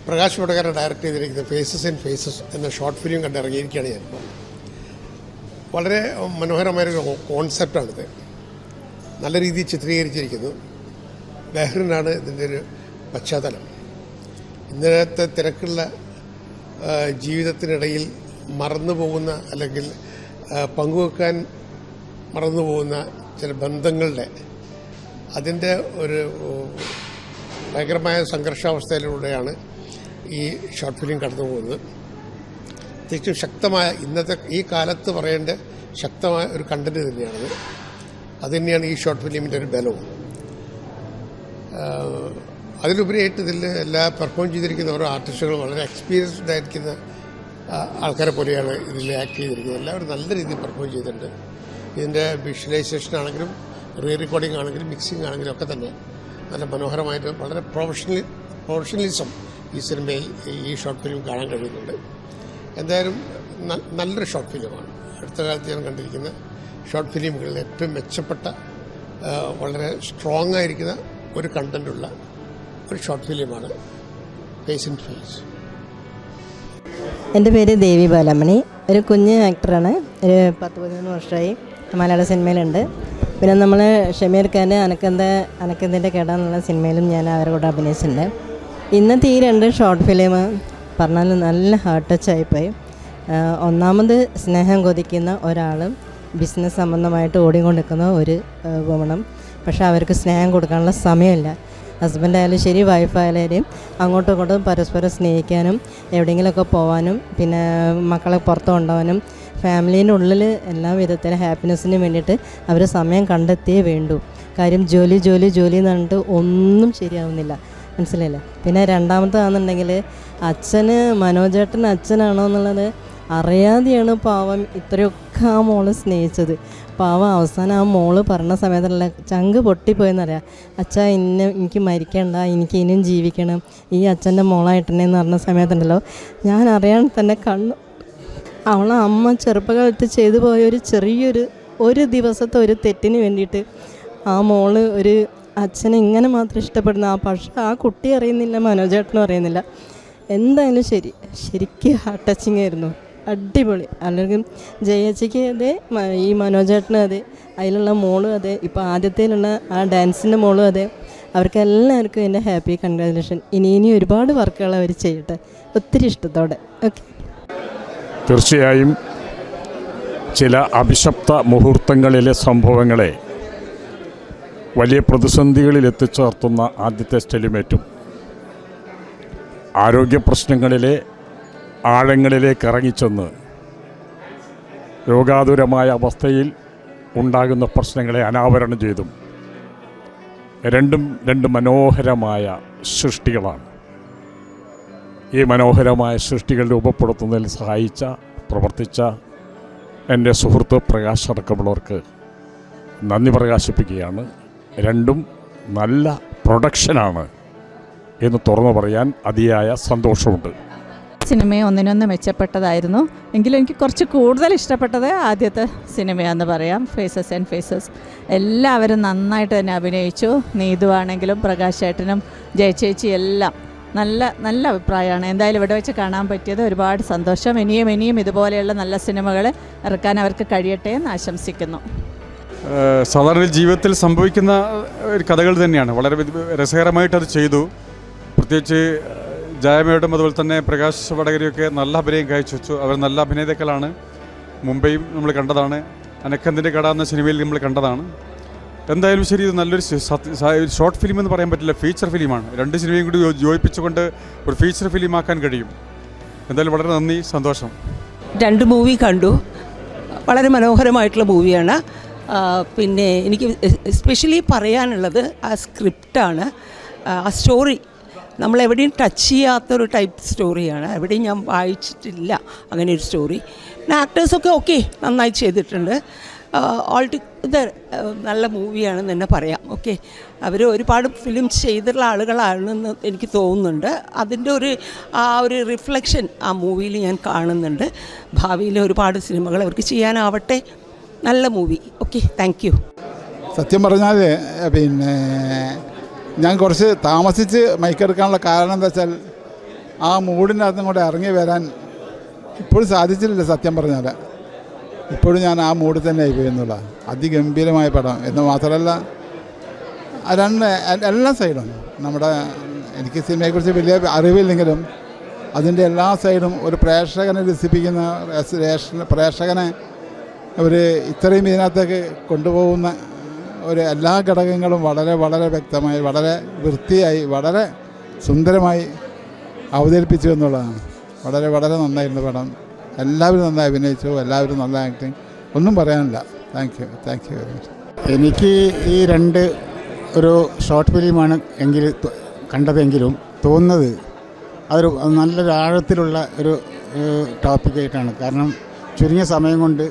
Prakash Vadakara direct ചെയ്തിരിക്കുന്ന phases and phases എന്ന short film കണ്ടിറങ്ങിയിരിക്കുകയാണ് ഞാനിപ്പോൾ. വളരെ മനോഹരമായൊരു കോൺസെപ്റ്റാണിത്. നല്ല രീതിയിൽ ചിത്രീകരിച്ചിരിക്കുന്നു. ബഹ്റിനാണ് ഇതിൻ്റെ ഒരു പശ്ചാത്തലം. ഇന്നത്തെ തിരക്കുള്ള ജീവിതത്തിനിടയിൽ മറന്നു പോകുന്ന അല്ലെങ്കിൽ പങ്കുവെക്കാൻ മറന്നു പോകുന്ന ചില ബന്ധങ്ങളുടെ അതിൻ്റെ ഒരു ഭയങ്കരമായ സംഘർഷാവസ്ഥയിലൂടെയാണ് ഈ ഷോർട്ട് ഫിലിം കടന്നു പോകുന്നത്. തികച്ചും ശക്തമായ ഇന്നത്തെ ഈ കാലത്ത് പറയേണ്ട ശക്തമായ ഒരു കണ്ടന്റ് തന്നെയാണത്. അതുതന്നെയാണ് ഈ ഷോർട്ട് ഫിലിമിൻ്റെ ഒരു ബലവും. അതിലുപരിയായിട്ട് ഇതിൽ എല്ലാ പെർഫോം ചെയ്തിരിക്കുന്ന ഓരോ ആർട്ടിസ്റ്റുകളും വളരെ എക്സ്പീരിയൻസ്ഡ് ആയിരിക്കുന്ന ആൾക്കാരെ പോലെയാണ് ഇതിൽ ആക്ട് ചെയ്തിരിക്കുന്നത്. എല്ലാവരും നല്ല രീതിയിൽ പെർഫോം ചെയ്തിട്ടുണ്ട്. ഇതിൻ്റെ വിഷ്വലൈസേഷൻ ആണെങ്കിലും റീ റെക്കോർഡിംഗ് ആണെങ്കിലും മിക്സിംഗ് ആണെങ്കിലും ഒക്കെ തന്നെ നല്ല മനോഹരമായിട്ട് വളരെ പ്രൊഫഷണലിസം ഈ സിനിമയിൽ ഈ ഷോർട്ട് ഫിലിം കാണാൻ കഴിയുന്നുണ്ട്. എന്തായാലും നല്ലൊരു ഷോർട്ട് ഫിലിമാണ്. അടുത്ത കാലത്ത് ഞാൻ കണ്ടിരിക്കുന്ന ഷോർട്ട് ഫിലിമുകളിൽ ഏറ്റവും മെച്ചപ്പെട്ട വളരെ സ്ട്രോങ് ആയിരിക്കുന്ന ഒരു കണ്ടൻറ്റുള്ള ഒരു ഷോർട്ട് ഫിലിമാണ് ഫേസ് ആൻഡ് ഫേസ്. എൻ്റെ പേര് ദേവി ബാലമണി. ഒരു കുഞ്ഞ് ആക്ടറാണ്. ഒരു 10-13 വർഷമായി മലയാള സിനിമയിലുണ്ട്. പിന്നെ നമ്മൾ ഷമീർ ഖാൻ്റെ അനക്കന്തിൻ്റെ കട എന്നുള്ള സിനിമയിലും ഞാൻ അവരുടെ കൂടെ അഭിനയിച്ചിട്ടുണ്ട്. ഇന്നത്തെ ഈ 2 ഷോർട്ട് ഫിലിം പറഞ്ഞാൽ നല്ല ഹാർട്ട് ടച്ച് ആയിപ്പോയി. ഒന്നാമത് സ്നേഹം കൊതിക്കുന്ന ഒരാളും ബിസിനസ് സംബന്ധമായിട്ട് ഓടിക്കൊണ്ടിരിക്കുന്ന ഒരു വുമണും. പക്ഷേ അവർക്ക് സ്നേഹം കൊടുക്കാനുള്ള സമയമില്ല. ഹസ്ബൻഡായാലും ശരി വൈഫായാലും അങ്ങോട്ടും ഇങ്ങോട്ടും പരസ്പരം സ്നേഹിക്കാനും എവിടെയെങ്കിലുമൊക്കെ പോകാനും പിന്നെ മക്കളെ പുറത്ത് കൊണ്ടുപോകാനും ഫാമിലീൻ്റെ ഉള്ളിൽ എല്ലാ വിധത്തിലും ഹാപ്പിനെസ്സിന് വേണ്ടിയിട്ട് അവർ സമയം കണ്ടെത്തിയേ വേണ്ടൂ. കാര്യം ജോലി എന്ന് പറഞ്ഞിട്ട് ഒന്നും ശരിയാവുന്നില്ല. മനസ്സിലായില്ലേ? പിന്നെ രണ്ടാമത്തേതാണെന്നുണ്ടെങ്കിൽ അച്ഛന് മനോജേട്ടൻ അച്ഛനാണോ എന്നുള്ളത് അറിയാതെയാണ് പാവം ഇത്രയൊക്കെ ആ മോള് സ്നേഹിച്ചത്. പാവം അവസാനം ആ മോള് പറഞ്ഞ സമയത്തുള്ള ചങ്ക് പൊട്ടിപ്പോയെന്നറിയാം. അച്ഛാ എനിക്ക് മരിക്കണ്ട, എനിക്ക് ഇനിയും ജീവിക്കണം, ഈ അച്ഛൻ്റെ മോളായിട്ടെന്ന് പറഞ്ഞ സമയത്തുണ്ടല്ലോ ഞാൻ അറിയാൻ തന്നെ കണ്ണു. അവളെ അമ്മ ചെറുപ്പകാലത്ത് ചെയ്തു പോയ ഒരു ദിവസത്തെ ഒരു തെറ്റിന് വേണ്ടിയിട്ട് ആ മോള് ഒരു അച്ഛനെ ഇങ്ങനെ മാത്രം ഇഷ്ടപ്പെടുന്ന പക്ഷേ ആ കുട്ടി അറിയുന്നില്ല, മനോജേട്ടനും അറിയുന്നില്ല. എന്തായാലും ശരിക്കും ഹാർട്ട് ടച്ചിങ് ആയിരുന്നു. അടിപൊളി. അല്ലെങ്കിൽ ജയച്ചിക്ക് അതെ, ഈ മനോജേട്ടനും അതെ, അതിലുള്ള മോളും അതെ, ഇപ്പോൾ ആദ്യത്തേലുള്ള ആ ഡാൻസിൻ്റെ മോളും അതെ. അവർക്കെല്ലാവർക്കും എൻ്റെ ഹാപ്പി കൺഗ്രാജുലേഷൻ. ഇനി ഒരുപാട് വർക്കുകൾ അവർ ചെയ്യട്ടെ, ഒത്തിരി ഇഷ്ടത്തോടെ. ഓക്കെ. തീർച്ചയായും ചില അഭിശപ്ത മുഹൂർത്തങ്ങളിലെ സംഭവങ്ങളെ വലിയ പ്രതിസന്ധികളിൽ എത്തിച്ചേർത്തുന്ന ആദ്യത്തെ സ്റ്റെലിമേറ്റും ആരോഗ്യ പ്രശ്നങ്ങളിലെ ആഴങ്ങളിലേക്ക് ഇറങ്ങിച്ചെന്ന് രോഗാതുരമായ അവസ്ഥയിൽ ഉണ്ടാകുന്ന പ്രശ്നങ്ങളെ അനാവരണം ചെയ്തും രണ്ട് മനോഹരമായ സൃഷ്ടികളാണ്. ഈ മനോഹരമായ സൃഷ്ടികൾ രൂപപ്പെടുത്തുന്നതിൽ സഹായിച്ച പ്രവർത്തിച്ച എൻ്റെ സുഹൃത്ത് പ്രകാശ് അടക്കമുള്ളവർക്ക് നന്ദി പ്രകാശിപ്പിക്കുകയാണ്. രണ്ടും നല്ല പ്രൊഡക്ഷനാണ് എന്ന് തുറന്നു പറയാൻ അതിയായ സന്തോഷമുണ്ട്. സിനിമ ഒന്നിനൊന്ന് മെച്ചപ്പെട്ടതായിരുന്നു. എങ്കിലും എനിക്ക് കുറച്ച് കൂടുതൽ ഇഷ്ടപ്പെട്ടത് ആദ്യത്തെ സിനിമയാണെന്ന് പറയാം, ഫേസസ് ആൻഡ് ഫേസസ്. എല്ലാവരും നന്നായിട്ട് തന്നെ അഭിനയിച്ചു. നീതു ആണെങ്കിലും പ്രകാശ് ഏട്ടനും ജയചേച്ചി എല്ലാം നല്ല അഭിപ്രായമാണ്. എന്തായാലും ഇവിടെ വെച്ച് കാണാൻ പറ്റിയത് ഒരുപാട് സന്തോഷം. ഇനിയും ഇതുപോലെയുള്ള നല്ല സിനിമകൾ ഇറക്കാൻ അവർക്ക് കഴിയട്ടെ എന്ന് ആശംസിക്കുന്നു. സാധാരണ ജീവിതത്തിൽ സംഭവിക്കുന്ന ഒരു കഥകൾ തന്നെയാണ്. വളരെ രസകരമായിട്ടത് ചെയ്തു. പ്രത്യേകിച്ച് ജയമേടും അതുപോലെ തന്നെ പ്രകാശ് വടകരയൊക്കെ നല്ല അഭിനയം കാഴ്ചവെച്ചു. അവർ നല്ല അഭിനേതാക്കളാണ്. മുംബൈയും നമ്മൾ കണ്ടതാണ്, അനക്കന്തിൻ്റെ കട എന്ന സിനിമയിൽ നമ്മൾ കണ്ടതാണ്. എന്തായാലും ശരി, ഇത് നല്ലൊരു ഷോർട്ട് ഫിലിം എന്ന് പറയാൻ പറ്റില്ല, ഫീച്ചർ ഫിലിമാണ്. 2 സിനിമയും കൂടി യോജിപ്പിച്ചുകൊണ്ട് ഒരു ഫീച്ചർ ഫിലിമാക്കാൻ കഴിയും. എന്തായാലും വളരെ നന്ദി, സന്തോഷം. 2 മൂവി കണ്ടു. വളരെ മനോഹരമായിട്ടുള്ള മൂവിയാണ്. പിന്നെ എനിക്ക് എസ്പെഷ്യലി പറയാനുള്ളത് ആ സ്ക്രിപ്റ്റാണ്, ആ സ്റ്റോറി. നമ്മളെവിടെയും ടച്ച് ചെയ്യാത്തൊരു ടൈപ്പ് സ്റ്റോറിയാണ്. എവിടെയും ഞാൻ വായിച്ചിട്ടില്ല അങ്ങനെ ഒരു സ്റ്റോറി. പിന്നെ ആക്ടേഴ്സൊക്കെ ഓക്കെ, നന്നായി ചെയ്തിട്ടുണ്ട്. ഓൾ ടുഗദർ നല്ല മൂവിയാണെന്ന് തന്നെ പറയാം. ഓക്കെ, അവർ ഒരുപാട് ഫിലിം ചെയ്തിട്ടുള്ള ആളുകളാണെന്ന് എനിക്ക് തോന്നുന്നുണ്ട്. അതിൻ്റെ ആ ഒരു റിഫ്ലക്ഷൻ ആ മൂവിയിൽ ഞാൻ കാണുന്നുണ്ട്. ഭാവിയിൽ ഒരുപാട് സിനിമകൾ അവർക്ക് ചെയ്യാനാവട്ടെ. നല്ല മൂവി. Okay, thank U. സത്യം പറഞ്ഞാൽ പിന്നെ ഞാൻ കുറച്ച് താമസിച്ച് മൈക്കെടുക്കാനുള്ള കാരണം എന്താ വെച്ചാൽ ആ മൂഡിനകത്തും കൂടെ ഇറങ്ങി വരാൻ ഇപ്പോഴും സാധിച്ചിട്ടില്ല. സത്യം പറഞ്ഞാൽ ഇപ്പോഴും ഞാൻ ആ മൂഡിൽ തന്നെ ആയിപ്പോയി എന്നുള്ള അതിഗംഭീരമായ പടം എന്ന് മാത്രമല്ല എല്ലാ സൈഡും നമ്മുടെ എനിക്ക് സിനിമയെക്കുറിച്ച് വലിയ അറിവില്ലെങ്കിലും അതിൻ്റെ എല്ലാ സൈഡും ഒരു പ്രേക്ഷകനെ രസിപ്പിക്കുന്ന പ്രേക്ഷകനെ ഒരു ഇത്രയും ഇതിനകത്തേക്ക് കൊണ്ടുപോകുന്ന ഒരു എല്ലാ ഘടകങ്ങളും വളരെ വളരെ വ്യക്തമായി വളരെ വൃത്തിയായി വളരെ സുന്ദരമായി അവതരിപ്പിച്ചു എന്നുള്ളതാണ്. വളരെ വളരെ നന്നായിരുന്നു പടം. എല്ലാവരും നന്നായി അഭിനയിച്ചു, എല്ലാവരും നല്ല ആക്ടിങ്, ഒന്നും പറയാനില്ല. Thank you very much. എനിക്ക് ഈ രണ്ട് ഒരു ഷോർട്ട് ഫിലിമാണ് കണ്ടതെങ്കിലും തോന്നുന്നത് അതൊരു നല്ലൊരു ആഴത്തിലുള്ള ഒരു ടോപ്പിക്കായിട്ടാണ്. കാരണം ചുരുങ്ങിയ സമയം കൊണ്ട്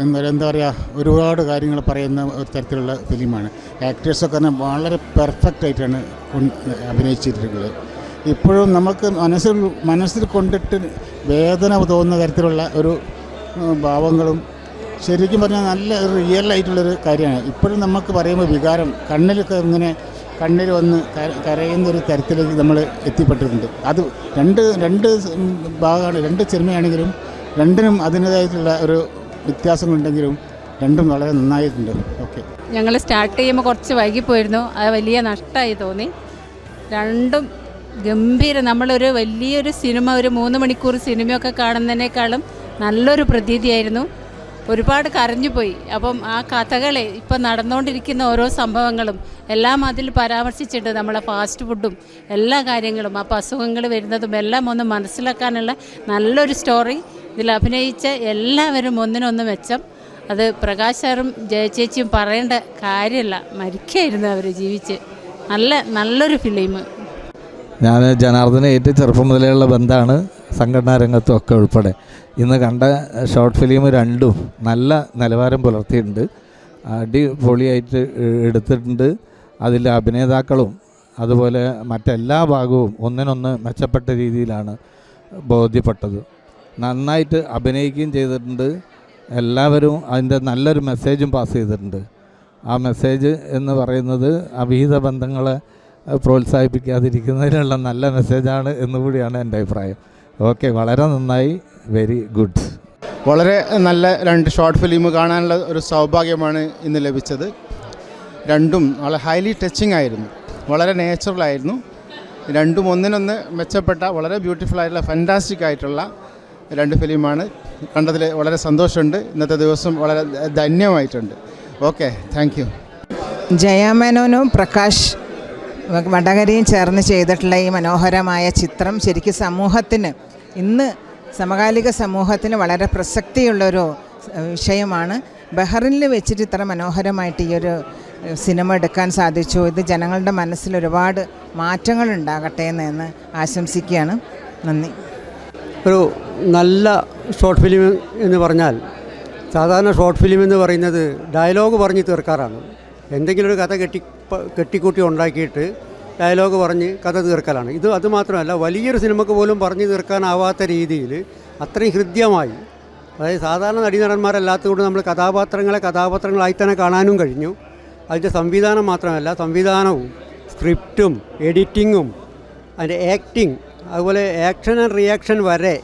എന്താ പറയുക, ഒരുപാട് കാര്യങ്ങൾ പറയുന്ന ഒരു തരത്തിലുള്ള ഫിലിമാണ്. ആക്ടേഴ്സൊക്കെ തന്നെ വളരെ പെർഫെക്റ്റായിട്ടാണ് അഭിനയിച്ചിട്ടുള്ളത്. ഇപ്പോഴും നമുക്ക് മനസ്സിൽ കൊണ്ടിട്ട് വേദന തോന്നുന്ന തരത്തിലുള്ള ഒരു ഭാവങ്ങളും ശരിക്കും പറഞ്ഞാൽ നല്ല റിയൽ ആയിട്ടുള്ളൊരു കാര്യമാണ്. ഇപ്പോഴും നമുക്ക് പറയുമ്പോൾ വികാരം കണ്ണിലൊക്കെ ഇങ്ങനെ കണ്ണിൽ വന്ന് കരയുന്നൊരു തരത്തിലേക്ക് നമ്മൾ എത്തിപ്പെട്ടിട്ടുണ്ട്. അത് രണ്ട് ഭാഗമാണ്, രണ്ട് സിനിമയാണെങ്കിലും രണ്ടിനും അതിൻ്റേതായിട്ടുള്ള ഒരു വ്യത്യാസങ്ങളുണ്ടെങ്കിലും രണ്ടും വളരെ നന്നായിട്ടുണ്ട്. ഓക്കെ, ഞങ്ങൾ സ്റ്റാർട്ട് ചെയ്യുമ്പോൾ കുറച്ച് വൈകിപ്പോയിരുന്നു, അത് വലിയ നഷ്ടമായി തോന്നി. രണ്ടും ഗംഭീരം. നമ്മളൊരു വലിയൊരു സിനിമ, ഒരു 3 മണിക്കൂർ സിനിമയൊക്കെ കാണുന്നതിനേക്കാളും നല്ലൊരു പ്രതീതിയായിരുന്നു. ഒരുപാട് കരഞ്ഞുപോയി. അപ്പം ആ കഥകളെ ഇപ്പം നടന്നുകൊണ്ടിരിക്കുന്ന ഓരോ സംഭവങ്ങളും എല്ലാം അതിൽ പരാമർശിച്ചിട്ടുണ്ട്. നമ്മളെ ഫാസ്റ്റ് ഫുഡും എല്ലാ കാര്യങ്ങളും, അപ്പോൾ അസുഖങ്ങൾ വരുന്നതും എല്ലാം ഒന്ന് മനസ്സിലാക്കാനുള്ള നല്ലൊരു സ്റ്റോറി. ഇതിൽ അഭിനയിച്ച എല്ലാവരും ഒന്നിനൊന്ന് മെച്ചം. അത് പ്രകാശ് സാറും ജയചേച്ചിയും പറയേണ്ട കാര്യമല്ല, മരിക്കായിരുന്നു അവർ ജീവിച്ച്. നല്ലൊരു ഫിലിം. ഞാൻ ജനാർദ്ദനായിട്ട് ചെറുപ്പം മുതലേയുള്ള ബന്ധമാണ്, സംഘടനാ രംഗത്തും ഒക്കെ ഉൾപ്പെടെ. ഇന്ന് കണ്ട ഷോർട്ട് ഫിലിം രണ്ടും നല്ല നിലവാരം പുലർത്തിയിട്ടുണ്ട്, അടിപൊളിയായിട്ട് എടുത്തിട്ടുണ്ട്. അതിൽ അഭിനേതാക്കളും അതുപോലെ മറ്റെല്ലാ ഭാഗവും ഒന്നിനൊന്ന് മെച്ചപ്പെട്ട രീതിയിലാണ് ബോധ്യപ്പെട്ടത്. നന്നായിട്ട് അഭിനയിക്കുകയും ചെയ്തിട്ടുണ്ട്. എല്ലാവരും അതിൻ്റെ നല്ലൊരു മെസ്സേജും പാസ് ചെയ്തിട്ടുണ്ട്. ആ മെസ്സേജ് എന്ന് പറയുന്നത് അവിഹിത ബന്ധങ്ങളെ പ്രോത്സാഹിപ്പിക്കാതിരിക്കുന്നതിനുള്ള നല്ല മെസ്സേജാണ് എന്നുകൂടിയാണ് എൻ്റെ അഭിപ്രായം. ഓക്കെ, വളരെ നന്നായി, വെരി ഗുഡ്. വളരെ നല്ല രണ്ട് ഷോർട്ട് ഫിലിം കാണാനുള്ള ഒരു സൗഭാഗ്യമാണ് ഇന്ന് ലഭിച്ചത്. രണ്ടും വളരെ ഹൈലി ടച്ചിങ് ആയിരുന്നു, വളരെ നാച്ചുറലായിരുന്നു. രണ്ടും ഒന്നിനൊന്ന് മെച്ചപ്പെട്ട വളരെ ബ്യൂട്ടിഫുൾ ആയിട്ടുള്ള ഫാൻറ്റാസ്റ്റിക് ആയിട്ടുള്ള രണ്ട് ഫിലിമാണ്. കണ്ടതിൽ വളരെ സന്തോഷമുണ്ട്. ഇന്നത്തെ ദിവസം വളരെ ധന്യമായിട്ടുണ്ട്. Okay, thank you. ജയമേനോനും പ്രകാശ് വടകരയും ചേർന്ന് ചെയ്തിട്ടുള്ള ഈ മനോഹരമായ ചിത്രം ശരിക്കും സമൂഹത്തിന്, ഇന്ന് സമകാലിക സമൂഹത്തിന് വളരെ പ്രസക്തിയുള്ളൊരു വിഷയമാണ്. ബഹ്റിനിൽ വെച്ചിട്ട് ഇത്ര മനോഹരമായിട്ട് ഈ ഒരു സിനിമ എടുക്കാൻ സാധിച്ചു. ഇത് ജനങ്ങളുടെ മനസ്സിൽ ഒരുപാട് മാറ്റങ്ങൾ ഉണ്ടാകട്ടെ എന്ന് ആശംസിക്കുകയാണ്. നന്ദി. ഒരു നല്ല ഷോർട്ട് ഫിലിം എന്ന് പറഞ്ഞാൽ, സാധാരണ ഷോർട്ട് ഫിലിം എന്ന് പറയുന്നത് ഡയലോഗ് പറഞ്ഞ് തീർക്കാറാണ്. എന്തെങ്കിലും ഒരു കഥ കെട്ടിക്കൂട്ടി ഉണ്ടാക്കിയിട്ട് ഡയലോഗ് പറഞ്ഞ് കഥ തീർക്കലാണ്. ഇത് അതുമാത്രമല്ല, വലിയൊരു സിനിമക്ക് പോലും പറഞ്ഞു തീർക്കാനാവാത്ത രീതിയിൽ അത്രയും ഹൃദ്യമായി, അതായത് സാധാരണ നടീനടന്മാരല്ലാത്തതുകൊണ്ട് നമ്മൾ കഥാപാത്രങ്ങളായി തന്നെ കാണാനും കഴിഞ്ഞു. അതിൻ്റെ സംവിധാനം മാത്രമല്ല, സംവിധാനവും സ്ക്രിപ്റ്റും എഡിറ്റിങ്ങും അതിൻ്റെ ആക്ടിങ്, അതുപോലെ ആക്ഷൻ ആൻഡ് റിയാക്ഷൻ വരെ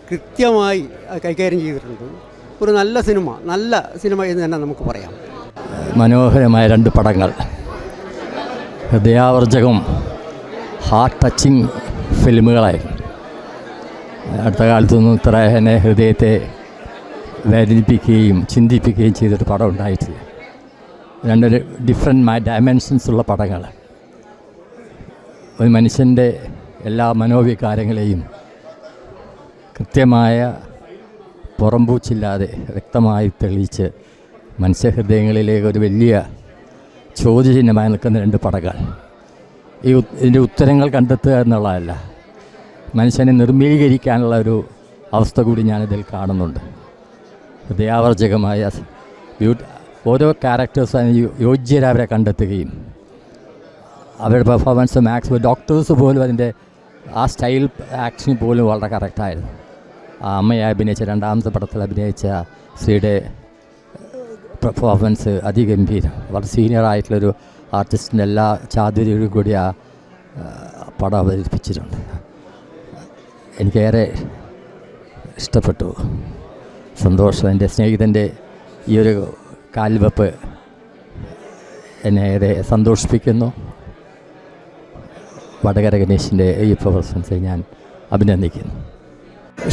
കൃത്യമായി കൈകാര്യം ചെയ്തിട്ടുണ്ട്. ഒരു നല്ല സിനിമ എന്ന് തന്നെ നമുക്ക് പറയാം. മനോഹരമായ രണ്ട് പടങ്ങൾ, ഹൃദയാവർജകം, ഹാർട്ട് ടച്ചിങ് ഫിലിമുകളായിരുന്നു. അടുത്ത കാലത്തൊന്നും ഇത്ര എന്നെ ഹൃദയത്തെ വേദനിപ്പിക്കുകയും ചിന്തിപ്പിക്കുകയും ചെയ്തൊരു പടം ഉണ്ടായിട്ടില്ല. രണ്ടൊരു ഡിഫറെൻറ്റ് ഡയമെൻഷൻസ് ഉള്ള പടങ്ങൾ. ഒരു മനുഷ്യൻ്റെ എല്ലാ മനോവികാരങ്ങളെയും കൃത്യമായ പുറംപൂച്ചില്ലാതെ വ്യക്തമായി തെളിയിച്ച് മനുഷ്യഹൃദയങ്ങളിലേക്ക് ഒരു വലിയ ചോദ്യചിഹ്നമായി നിൽക്കുന്ന രണ്ട് പടങ്ങൾ. ഇതിൻ്റെ ഉത്തരങ്ങൾ കണ്ടെത്തുക എന്നുള്ളതല്ല, മനുഷ്യനെ നിർമ്മീകരിക്കാനുള്ള ഒരു അവസ്ഥ കൂടി ഞാനിതിൽ കാണുന്നുണ്ട്. ഹൃദയാവർജകമായ ഓരോ ക്യാരക്ടേഴ്സും യോഗ്യരവരെ കണ്ടെത്തുകയും അവരുടെ പെർഫോമൻസ് മാക്സിമം ഡോക്ടേഴ്സ് പോലും അതിൻ്റെ ആ സ്റ്റൈൽ ആക്ഷൻ പോലും വളരെ കറക്റ്റായിരുന്നു. ആ അമ്മയെ അഭിനയിച്ച രണ്ടാമത്തെ പടത്തിൽ അഭിനയിച്ച ശ്രീയുടെ പെർഫോമൻസ് അതിഗംഭീരം. വളരെ സീനിയറായിട്ടുള്ളൊരു ആർട്ടിസ്റ്റിൻ്റെ എല്ലാ ചാതുര്യവും കൂടി ആ പടം അവതരിപ്പിച്ചിട്ടുണ്ട്. എനിക്കേറെ ഇഷ്ടപ്പെട്ടു. സന്തോഷം, എൻ്റെ സ്നേഹിതൻ്റെ ഈ ഒരു കാൽവെപ്പ് എന്നെ ഏറെ സന്തോഷിപ്പിക്കുന്നു. വടകര ഗണേശിൻ്റെ ഈ പെർഫോമൻസെ ഞാൻ അഭിനന്ദിക്കുന്നു.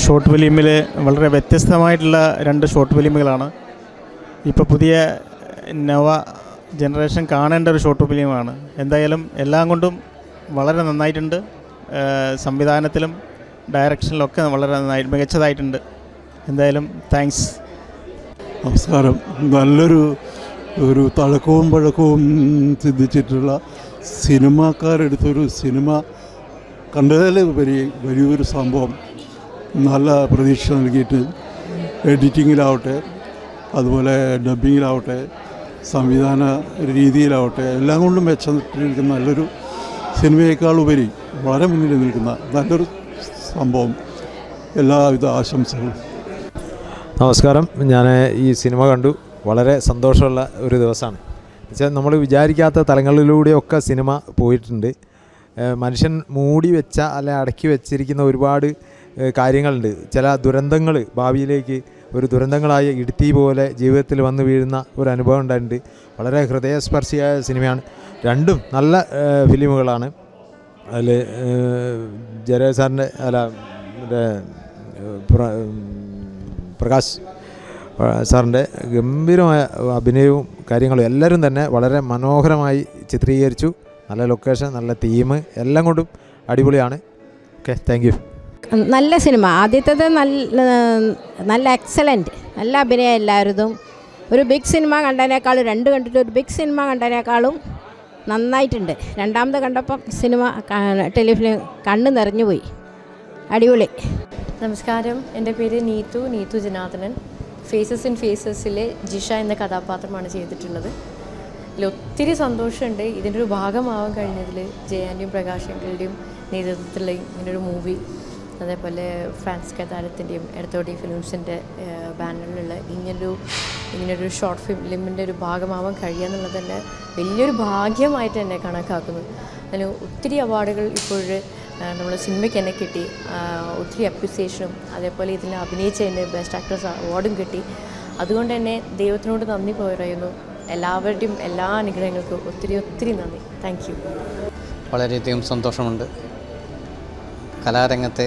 ഷോർട്ട് ഫിലിമിൽ വളരെ വ്യത്യസ്തമായിട്ടുള്ള 2 ഷോർട്ട് ഫിലിമുകളാണ്. ഇപ്പോൾ പുതിയ നവ ജനറേഷൻ കാണേണ്ട ഒരു ഷോർട്ട് ഫിലിമാണ്. എന്തായാലും എല്ലാം കൊണ്ടും വളരെ നന്നായിട്ടുണ്ട്. സംവിധാനത്തിലും ഡയറക്ഷനിലൊക്കെ വളരെ മികച്ചതായിട്ടുണ്ട്. എന്തായാലും താങ്ക്സ്. നമസ്കാരം. നല്ലൊരു തഴക്കവും പഴക്കവും സിദ്ധിച്ചിട്ടുള്ള സിനിമാക്കാരെടുത്തൊരു സിനിമ കണ്ടതിൽ വലിയൊരു സംഭവം. നല്ല പ്രതീക്ഷ നൽകിയിട്ട് എഡിറ്റിങ്ങിലാവട്ടെ, അതുപോലെ ഡബ്ബിങ്ങിലാവട്ടെ, സംവിധാന രീതിയിലാവട്ടെ, എല്ലാം കൊണ്ടും മെച്ചപ്പെട്ടിരിക്കുന്ന നല്ലൊരു സിനിമയേക്കാളുപരി വളരെ മുന്നിൽ നിൽക്കുന്ന നല്ലൊരു സംഭവം. എല്ലാവിധ ആശംസകളും. നമസ്കാരം. ഞാൻ ഈ സിനിമ കണ്ടു. വളരെ സന്തോഷമുള്ള ഒരു ദിവസമാണ്. വെച്ചാൽ നമ്മൾ വിചാരിക്കാത്ത തലങ്ങളിലൂടെയൊക്കെ സിനിമ പോയിട്ടുണ്ട്. മനുഷ്യൻ മൂടി വെച്ച അല്ലെ അടക്കി വെച്ചിരിക്കുന്ന ഒരുപാട് കാര്യങ്ങളുണ്ട്. ചില ദുരന്തങ്ങൾ ഭാവിയിലേക്ക് ഒരു ദുരന്തങ്ങളായ ഇടുത്തി പോലെ ജീവിതത്തിൽ വന്നു വീഴുന്ന ഒരു അനുഭവം ഉണ്ടായിട്ടുണ്ട്. വളരെ ഹൃദയസ്പർശിയായ സിനിമയാണ്. 2ഉം നല്ല ഫിലിമുകളാണ്. അതിൽ ജയരാജ് സാറിൻ്റെ പ്രകാശ് സാറിൻ്റെ ഗംഭീരമായ അഭിനയവും കാര്യങ്ങളും എല്ലാവരും തന്നെ വളരെ മനോഹരമായി ചിത്രീകരിച്ചു. നല്ല ലൊക്കേഷൻ, നല്ല തീം, എല്ലാം കൊണ്ടും അടിപൊളിയാണ്. Okay, thank U. നല്ല സിനിമ. ആദ്യത്തേത് നല്ല എക്സലൻറ്റ്, നല്ല അഭിനയം എല്ലാവരും. ഒരു ബിഗ് സിനിമ കണ്ടതിനേക്കാളും 2 കണ്ടിട്ട് ഒരു ബിഗ് സിനിമ കണ്ടതിനേക്കാളും നന്നായിട്ടുണ്ട്. രണ്ടാമത് കണ്ടപ്പം സിനിമ ടെലിഫിലിം കണ്ണ് നിറഞ്ഞുപോയി. അടിപൊളി. നമസ്കാരം. എൻ്റെ പേര് നീതു ജനാർദ്ദനൻ. ഫേസസ് ഇൻ ഫേസസിലെ ജിഷ എന്ന കഥാപാത്രമാണ് ചെയ്തിട്ടുള്ളത്. ഒത്തിരി സന്തോഷമുണ്ട് ഇതിൻ്റെ ഒരു ഭാഗമാവാൻ കഴിഞ്ഞതിൽ. ജയാൻ്റെയും പ്രകാശങ്ങളുടെയും നേതൃത്വത്തിലുള്ള ഇങ്ങനൊരു മൂവി, അതേപോലെ ഫ്രാൻസ് കഥാരത്തിൻ്റെയും എടത്തോടി ഫിലിംസിൻ്റെ ബാനറിലുള്ള ഇങ്ങനൊരു ഷോർട്ട് ഫിലിമിൻ്റെ ഒരു ഭാഗമാവാൻ കഴിയുക എന്നുള്ളത് തന്നെ വലിയൊരു ഭാഗ്യമായിട്ട് തന്നെ കണക്കാക്കുന്നു. അതിന് ഒത്തിരി അവാർഡുകൾ ഇപ്പോഴ് നമ്മൾ സിനിമയ്ക്ക് തന്നെ കിട്ടി. ഒത്തിരി അപ്രിസിയേഷനും അതേപോലെ ഇതിൽ അഭിനയിച്ചതിൻ്റെ ബെസ്റ്റ് ആക്ട്രസ് അവാർഡും കിട്ടി. അതുകൊണ്ട് തന്നെ ദൈവത്തിനോട് നന്ദി പറയുന്നു. എല്ലാവരുടെയും എല്ലാ അനുഗ്രഹങ്ങൾക്കും ഒത്തിരി നന്ദി. Thank you. വളരെയധികം സന്തോഷമുണ്ട്. കലാരംഗത്തെ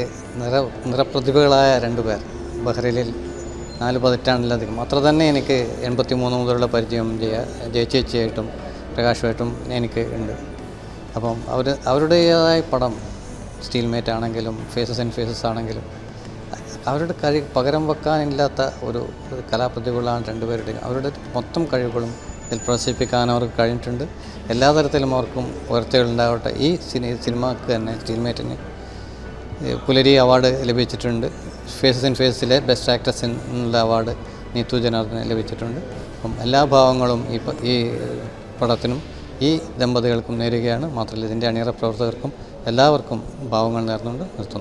നിറപ്രതിഭകളായ 2 പേർ ബഹ്റൈനിൽ 4 പതിറ്റാണ്ടിലധികം. അത്ര തന്നെ എനിക്ക് 83 മുതലുള്ള പരിചയം ജയചേച്ചിയായിട്ടും പ്രകാശുമായിട്ടും എനിക്ക് ഉണ്ട്. അപ്പം അവരുടേതായ പടം സ്റ്റീൽമേറ്റ് ആണെങ്കിലും ഫേസസ് ആൻഡ് ഫേസസ് ആണെങ്കിലും അവരുടെ പകരം വെക്കാനില്ലാത്ത ഒരു കലാപ്രതിഭകളാണ് 2 പേരുടെയും. അവരുടെ മൊത്തം കഴിവുകളും ഇതിൽ പ്രദർശിപ്പിക്കാൻ അവർക്ക് കഴിഞ്ഞിട്ടുണ്ട്. എല്ലാ തരത്തിലും അവർക്കും ഉയർച്ചകളുണ്ടാവട്ടെ. ഈ സിനിമക്ക് തന്നെ സ്റ്റീൽമേറ്റിന് പുലരി അവാർഡ് ലഭിച്ചിട്ടുണ്ട്. ഫേസസ് ആൻഡ് ഫേസസിലെ ബെസ്റ്റ് ആക്ട്രസ് എന്നുള്ള അവാർഡ് നീതു ജനാർദ്ദനന് ലഭിച്ചിട്ടുണ്ട്. അപ്പം എല്ലാ ഭാവങ്ങളും ഈ പടത്തിനും ഈ ദമ്പതികൾക്കും നേരുകയാണ്. മാത്രമല്ല ഇതിൻ്റെ അണിയറ പ്രവർത്തകർക്കും എല്ലാവർക്കും ഭാവങ്ങൾ നേർന്നുകൊണ്ട് നിർത്തുന്നു.